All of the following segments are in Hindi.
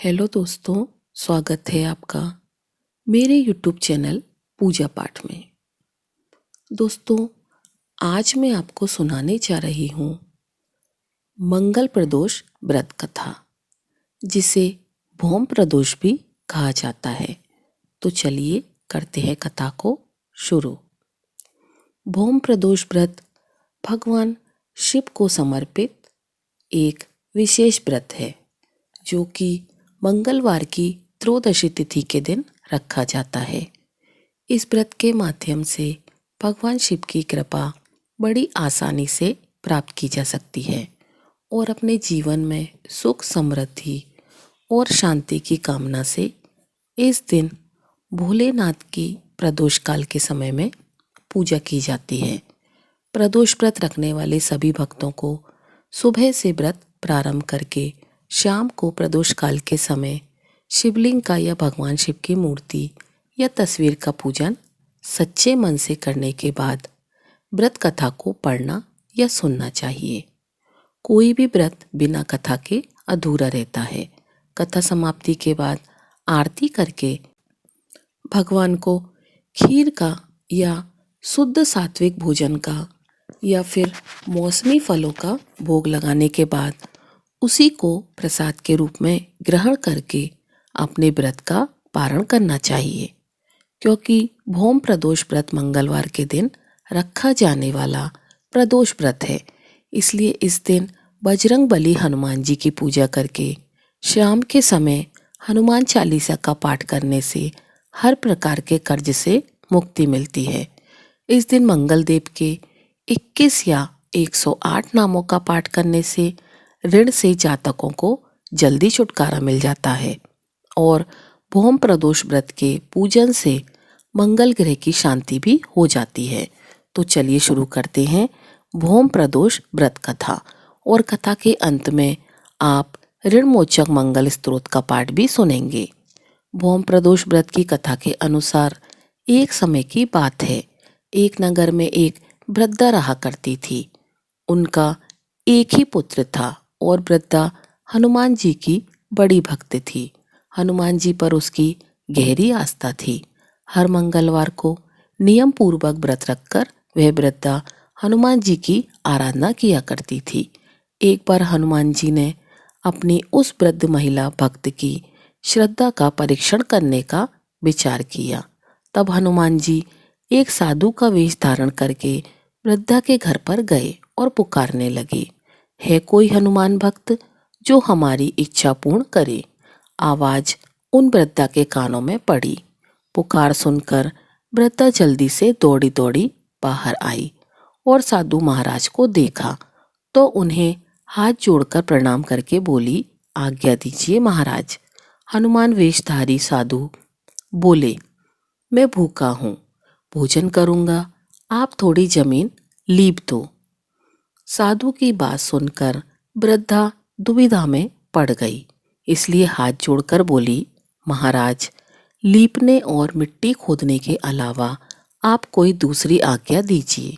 हेलो दोस्तों, स्वागत है आपका मेरे यूट्यूब चैनल पूजा पाठ में। दोस्तों, आज मैं आपको सुनाने जा रही हूँ मंगल प्रदोष व्रत कथा, जिसे भौम प्रदोष भी कहा जाता है। तो चलिए करते हैं कथा को शुरू। भौम प्रदोष व्रत भगवान शिव को समर्पित एक विशेष व्रत है, जो कि मंगलवार की त्रयोदशी तिथि के दिन रखा जाता है। इस व्रत के माध्यम से भगवान शिव की कृपा बड़ी आसानी से प्राप्त की जा सकती है और अपने जीवन में सुख समृद्धि और शांति की कामना से इस दिन भोलेनाथ की प्रदोष काल के समय में पूजा की जाती है। प्रदोष व्रत रखने वाले सभी भक्तों को सुबह से व्रत प्रारंभ करके शाम को प्रदोष काल के समय शिवलिंग का या भगवान शिव की मूर्ति या तस्वीर का पूजन सच्चे मन से करने के बाद व्रत कथा को पढ़ना या सुनना चाहिए। कोई भी व्रत बिना कथा के अधूरा रहता है। कथा समाप्ति के बाद आरती करके भगवान को खीर का या शुद्ध सात्विक भोजन का या फिर मौसमी फलों का भोग लगाने के बाद उसी को प्रसाद के रूप में ग्रहण करके अपने व्रत का पारण करना चाहिए। क्योंकि भौम प्रदोष व्रत मंगलवार के दिन रखा जाने वाला प्रदोष व्रत है, इसलिए इस दिन बजरंग बली हनुमान जी की पूजा करके शाम के समय हनुमान चालीसा का पाठ करने से हर प्रकार के कर्ज से मुक्ति मिलती है। इस दिन मंगल देव के 21 या 108 नामों का पाठ करने से ऋण से जातकों को जल्दी छुटकारा मिल जाता है और भौम प्रदोष व्रत के पूजन से मंगल ग्रह की शांति भी हो जाती है। तो चलिए शुरू करते हैं भौम प्रदोष व्रत कथा। और कथा के अंत में आप ऋण मोचक मंगल स्तोत्र का पाठ भी सुनेंगे। भौम प्रदोष व्रत की कथा के अनुसार एक समय की बात है, एक नगर में एक वृद्धा रहा करती थी। उनका एक ही पुत्र था और वृद्धा हनुमान जी की बड़ी भक्त थी। हनुमान जी पर उसकी गहरी आस्था थी। हर मंगलवार को नियम पूर्वक व्रत रखकर वह वृद्धा हनुमान जी की आराधना किया करती थी। एक बार हनुमान जी ने अपनी उस वृद्ध महिला भक्त की श्रद्धा का परीक्षण करने का विचार किया। तब हनुमान जी एक साधु का वेश धारण करके वृद्धा के घर पर गए और पुकारने लगे, है कोई हनुमान भक्त जो हमारी इच्छा पूर्ण करे। आवाज उन वृद्धा के कानों में पड़ी। पुकार सुनकर वृद्धा जल्दी से दौड़ी दौड़ी बाहर आई और साधु महाराज को देखा तो उन्हें हाथ जोड़कर प्रणाम करके बोली, आज्ञा दीजिए महाराज। हनुमान वेशधारी साधु बोले, मैं भूखा हूँ, भोजन करूँगा, आप थोड़ी जमीन लीप दो। साधु की बात सुनकर वृद्धा दुविधा में पड़ गई, इसलिए हाथ जोड़कर बोली, महाराज, लीपने और मिट्टी खोदने के अलावा आप कोई दूसरी आज्ञा दीजिए,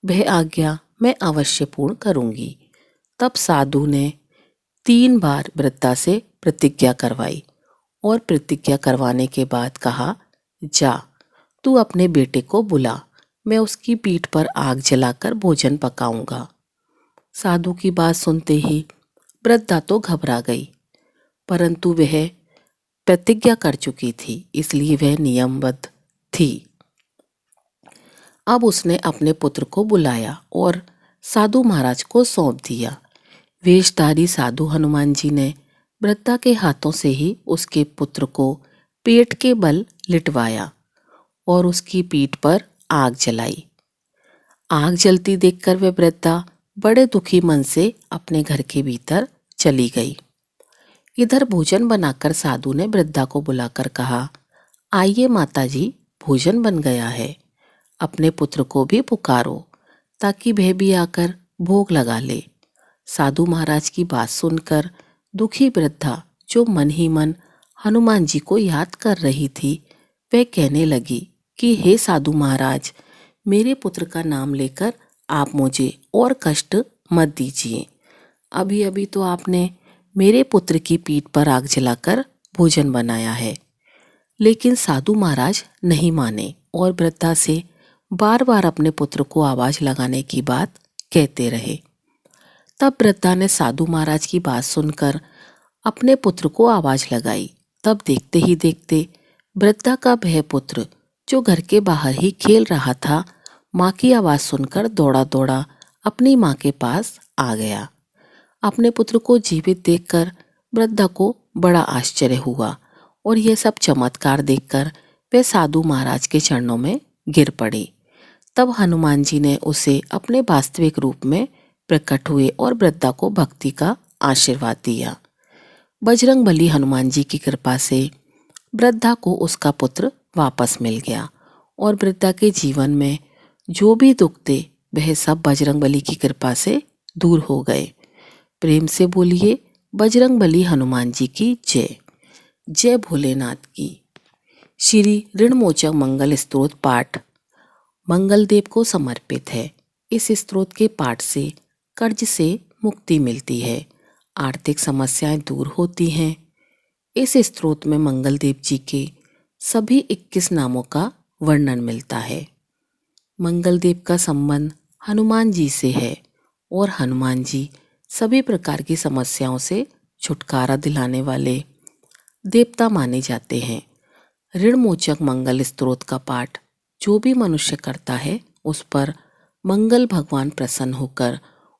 वह आज्ञा मैं अवश्य पूर्ण करूंगी। तब साधु ने 3 बार वृद्धा से प्रतिज्ञा करवाई और प्रतिज्ञा करवाने के बाद कहा, जा तू अपने बेटे को बुला, मैं उसकी पीठ पर आग जलाकर भोजन पकाऊंगा। साधु की बात सुनते ही वृद्धा तो घबरा गई, परंतु वह प्रतिज्ञा कर चुकी थी, इसलिए वह नियमबद्ध थी। अब उसने अपने पुत्र को बुलाया और साधु महाराज को सौंप दिया। वेशधारी साधु हनुमान जी ने वृद्धा के हाथों से ही उसके पुत्र को पेट के बल लिटवाया और उसकी पीठ पर आग जलाई। आग जलती देखकर वह वृद्धा बड़े दुखी मन से अपने घर के भीतर चली गई। इधर भोजन बनाकर साधु ने वृद्धा को बुलाकर कहा, आइए माताजी, भोजन बन गया है, अपने पुत्र को भी पुकारो ताकि वह भी आकर भोग लगा ले। साधु महाराज की बात सुनकर दुखी वृद्धा, जो मन ही मन हनुमान जी को याद कर रही थी, वह कहने लगी कि हे साधु महाराज, मेरे पुत्र का नाम लेकर आप मुझे और कष्ट मत दीजिए। अभी अभी तो आपने मेरे पुत्र की पीठ पर आग जलाकर भोजन बनाया है। लेकिन साधु महाराज नहीं माने और वृद्धा से बार बार अपने पुत्र को आवाज लगाने की बात कहते रहे। तब वृद्धा ने साधु महाराज की बात सुनकर अपने पुत्र को आवाज लगाई। तब देखते ही देखते वृद्धा का वह पुत्र, जो घर के बाहर ही खेल रहा था, माँ की आवाज सुनकर दौड़ा दौड़ा अपनी माँ के पास आ गया। अपने पुत्र को जीवित देखकर वृद्धा को बड़ा आश्चर्य हुआ और यह सब चमत्कार देखकर वे साधु महाराज के चरणों में गिर पड़ी। तब हनुमान जी ने उसे अपने वास्तविक रूप में प्रकट हुए और वृद्धा को भक्ति का आशीर्वाद दिया। बजरंगबली हनुमान जी की कृपा से वृद्धा को उसका पुत्र वापस मिल गया और वृद्धा के जीवन में जो भी दुख थे वह सब बजरंगबली की कृपा से दूर हो गए। प्रेम से बोलिए बजरंगबली हनुमान जी की जय। जय भोलेनाथ की। श्री ऋणमोचक मंगल स्तोत्र पाठ मंगल देव को समर्पित है। इस स्तोत्र के पाठ से कर्ज से मुक्ति मिलती है, आर्थिक समस्याएं दूर होती हैं। इस स्तोत्र में मंगल देव जी के सभी 21 नामों का वर्णन मिलता है। मंगल देव का संबंध हनुमान जी से है और हनुमान जी सभी प्रकार की समस्याओं से छुटकारा दिलाने वाले देवता माने जाते हैं। ऋणमोचक मंगल स्तोत्र का पाठ जो भी मनुष्य करता है उस पर मंगल भगवान प्रसन्न होकर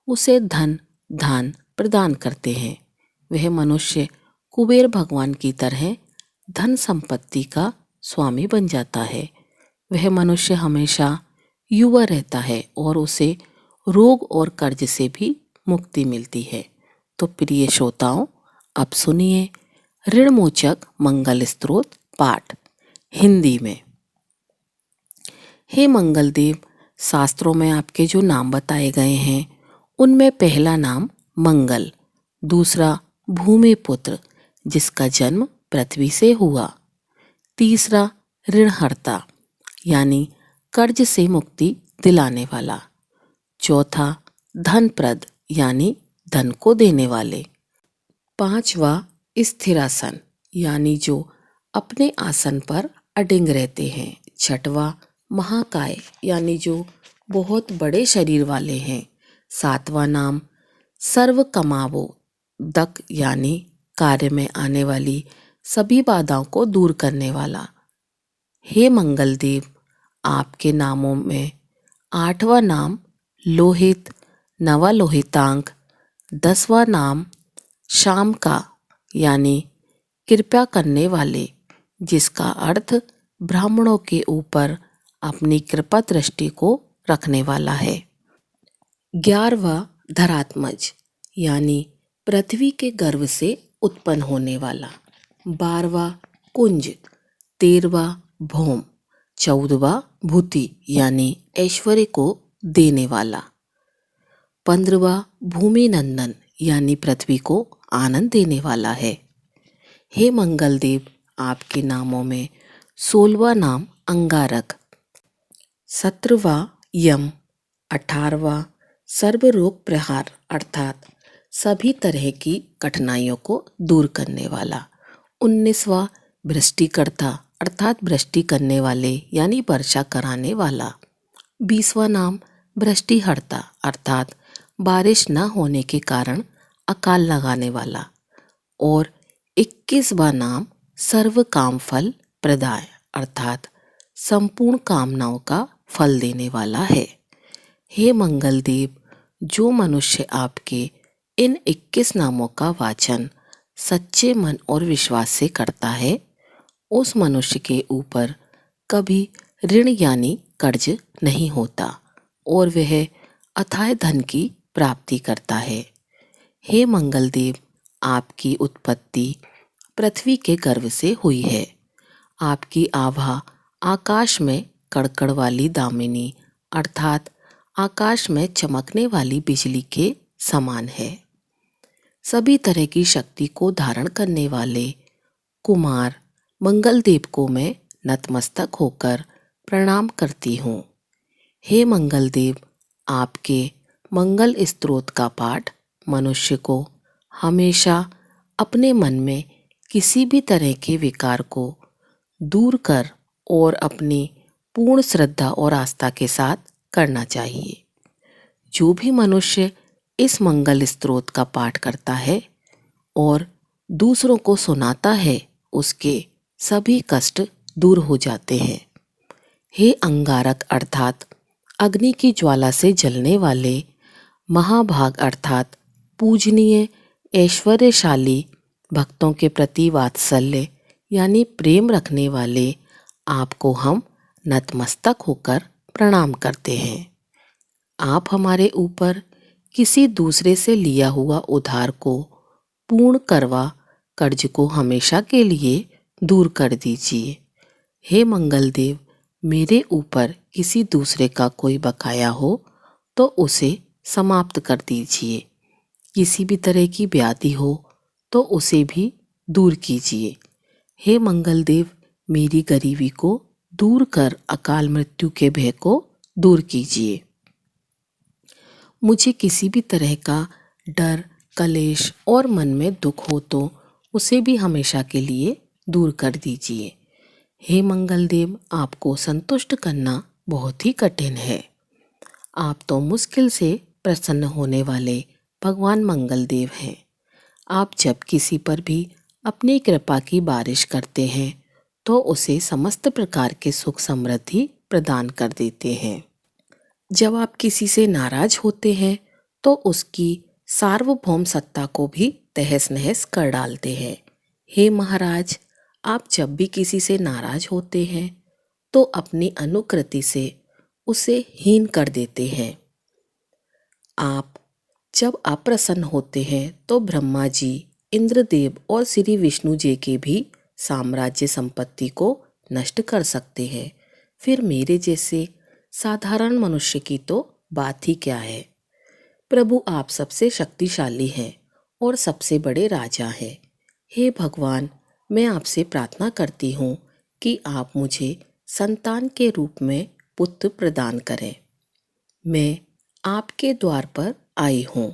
उसे धन धान प्रदान करते हैं। वह मनुष्य कुबेर भगवान की तरह धन संपत्ति का स्वामी बन जाता है। वह मनुष्य हमेशा युवा रहता है और उसे रोग और कर्ज से भी मुक्ति मिलती है। तो प्रिय श्रोताओं, अब सुनिए ऋणमोचक मंगल स्तोत्र पाठ हिंदी में। हे मंगल देव, शास्त्रों में आपके जो नाम बताए गए हैं उनमें पहला नाम मंगल, दूसरा भूमिपुत्र जिसका जन्म पृथ्वी से हुआ, तीसरा ऋणहर्ता यानी कर्ज से मुक्ति दिलाने वाला, चौथा धनप्रद यानी धन को देने वाले, पांचवा स्थिरासन यानी जो अपने आसन पर अडिग रहते हैं, छठवां महाकाय यानी जो बहुत बड़े शरीर वाले हैं, सातवां नाम सर्व कमावो दक यानी कार्य में आने वाली सभी बाधाओं को दूर करने वाला। हे मंगल देव, आपके नामों में आठवां नाम लोहित, नवा लोहितांक, 10वां नाम शाम का यानी कृपा करने वाले जिसका अर्थ ब्राह्मणों के ऊपर अपनी कृपा दृष्टि को रखने वाला है, 11वां धरात्मज यानी पृथ्वी के गर्भ से उत्पन्न होने वाला, 12वां कुंज, 13वां भौम, 14वां भूति यानी ऐश्वर्य को देने वाला, 15वां भूमि नंदन यानी पृथ्वी को आनंद देने वाला है। हे मंगल देव, आपके नामों में 16वां नाम अंगारक, 17वां यम, 18वां सर्वरोग प्रहार अर्थात सभी तरह की कठिनाइयों को दूर करने वाला, 19वां वृष्टिकर्ता अर्थात वृष्टि करने वाले यानी वर्षा कराने वाला, 20वां नाम वृष्टिहर्ता अर्थात बारिश न होने के कारण अकाल लगाने वाला और 21वां नाम सर्व काम फल प्रदाय अर्थात संपूर्ण कामनाओं का फल देने वाला है। हे मंगल देव, जो मनुष्य आपके इन 21 नामों का वाचन सच्चे मन और विश्वास से करता है उस मनुष्य के ऊपर कभी ऋण यानी कर्ज नहीं होता और वह अथाह धन की प्राप्ति करता है। हे मंगल देव, आपकी उत्पत्ति पृथ्वी के गर्भ से हुई है। आपकी आभा आकाश में कड़कड़ वाली दामिनी अर्थात आकाश में चमकने वाली बिजली के समान है। सभी तरह की शक्ति को धारण करने वाले कुमार मंगल देव को मैं नतमस्तक होकर प्रणाम करती हूँ। हे मंगल देव, आपके मंगल स्तोत्र का पाठ मनुष्य को हमेशा अपने मन में किसी भी तरह के विकार को दूर कर और अपनी पूर्ण श्रद्धा और आस्था के साथ करना चाहिए। जो भी मनुष्य इस मंगल स्तोत्र का पाठ करता है और दूसरों को सुनाता है, उसके सभी कष्ट दूर हो जाते हैं। हे अंगारक अर्थात अग्नि की ज्वाला से जलने वाले, महाभाग अर्थात पूजनीय, ऐश्वर्यशाली, भक्तों के प्रति वात्सल्य यानी प्रेम रखने वाले, आपको हम नतमस्तक होकर प्रणाम करते हैं। आप हमारे ऊपर किसी दूसरे से लिया हुआ उधार को पूर्ण करवा कर्ज को हमेशा के लिए दूर कर दीजिए। हे मंगलदेव, मेरे ऊपर किसी दूसरे का कोई बकाया हो तो उसे समाप्त कर दीजिए। किसी भी तरह की व्याधि हो तो उसे भी दूर कीजिए। हे मंगलदेव, मेरी गरीबी को दूर कर अकाल मृत्यु के भय को दूर कीजिए। मुझे किसी भी तरह का डर, कलेश और मन में दुख हो तो उसे भी हमेशा के लिए दूर कर दीजिए। हे मंगलदेव, आपको संतुष्ट करना बहुत ही कठिन है। आप तो मुश्किल से प्रसन्न होने वाले भगवान मंगलदेव हैं। आप जब किसी पर भी अपनी कृपा की बारिश करते हैं तो उसे समस्त प्रकार के सुख समृद्धि प्रदान कर देते हैं। जब आप किसी से नाराज होते हैं तो उसकी सार्वभौम सत्ता को भी तहस नहस कर डालते हैं। हे महाराज, आप जब भी किसी से नाराज होते हैं तो अपनी अनुकृति से उसे हीन कर देते हैं। आप जब अप्रसन्न होते हैं तो ब्रह्मा जी, इंद्रदेव और श्री विष्णु जी के भी साम्राज्य संपत्ति को नष्ट कर सकते हैं। फिर मेरे जैसे साधारण मनुष्य की तो बात ही क्या है। प्रभु, आप सबसे शक्तिशाली हैं और सबसे बड़े राजा हैं। हे भगवान, मैं आपसे प्रार्थना करती हूँ कि आप मुझे संतान के रूप में पुत्र प्रदान करें। मैं आपके द्वार पर आई हूँ।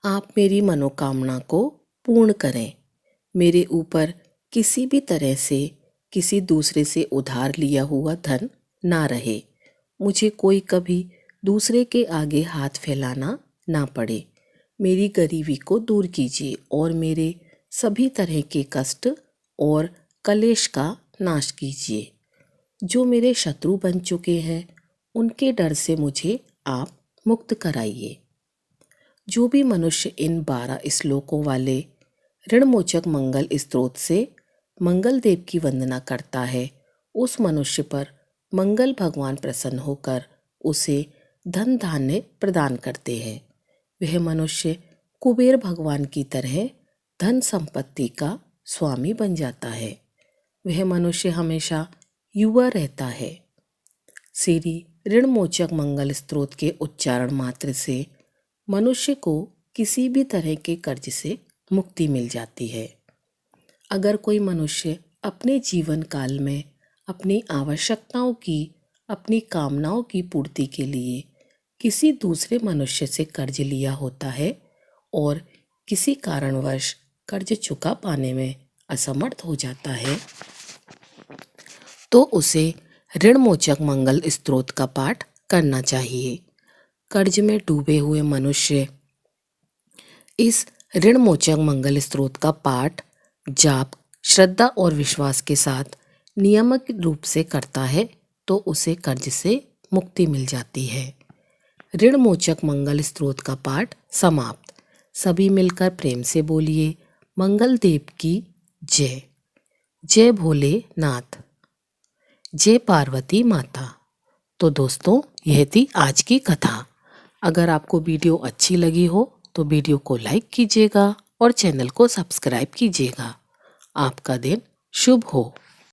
आप मेरी मनोकामना को पूर्ण करें। मेरे ऊपर किसी भी तरह से किसी दूसरे से उधार लिया हुआ धन ना रहे। मुझे कोई कभी दूसरे के आगे हाथ फैलाना ना पड़े। मेरी गरीबी को दूर कीजिए और मेरे सभी तरह के कष्ट और कलेश का नाश कीजिए। जो मेरे शत्रु बन चुके हैं, उनके डर से मुझे आप मुक्त कराइए। जो भी मनुष्य इन 12 श्लोकों वाले ऋणमोचक मंगल स्तोत्र से मंगल देव की वंदना करता है, उस मनुष्य पर मंगल भगवान प्रसन्न होकर उसे धन धान्य प्रदान करते हैं। वह मनुष्य कुबेर भगवान की तरह धन संपत्ति का स्वामी बन जाता है। वह मनुष्य हमेशा युवा रहता है। श्री ऋणमोचक मंगल स्तोत्र के उच्चारण मात्र से मनुष्य को किसी भी तरह के कर्ज से मुक्ति मिल जाती है। अगर कोई मनुष्य अपने जीवन काल में अपनी आवश्यकताओं की, अपनी कामनाओं की पूर्ति के लिए किसी दूसरे मनुष्य से कर्ज लिया होता है और किसी कारणवश कर्ज चुका पाने में असमर्थ हो जाता है, तो उसे ऋणमोचक मंगल स्तोत्र का पाठ करना चाहिए। कर्ज में डूबे हुए मनुष्य इस ऋणमोचक मंगल स्तोत्र का पाठ, जाप, श्रद्धा और विश्वास के साथ नियमित रूप से करता है तो उसे कर्ज से मुक्ति मिल जाती है। ऋणमोचक मंगल स्तोत्र का पाठ समाप्त। सभी मिलकर प्रेम से बोलिए, मंगल देव की जय। जय भोलेनाथ, जय पार्वती माता। तो दोस्तों, यह थी आज की कथा। अगर आपको वीडियो अच्छी लगी हो तो वीडियो को लाइक कीजिएगा और चैनल को सब्सक्राइब कीजिएगा। आपका दिन शुभ हो।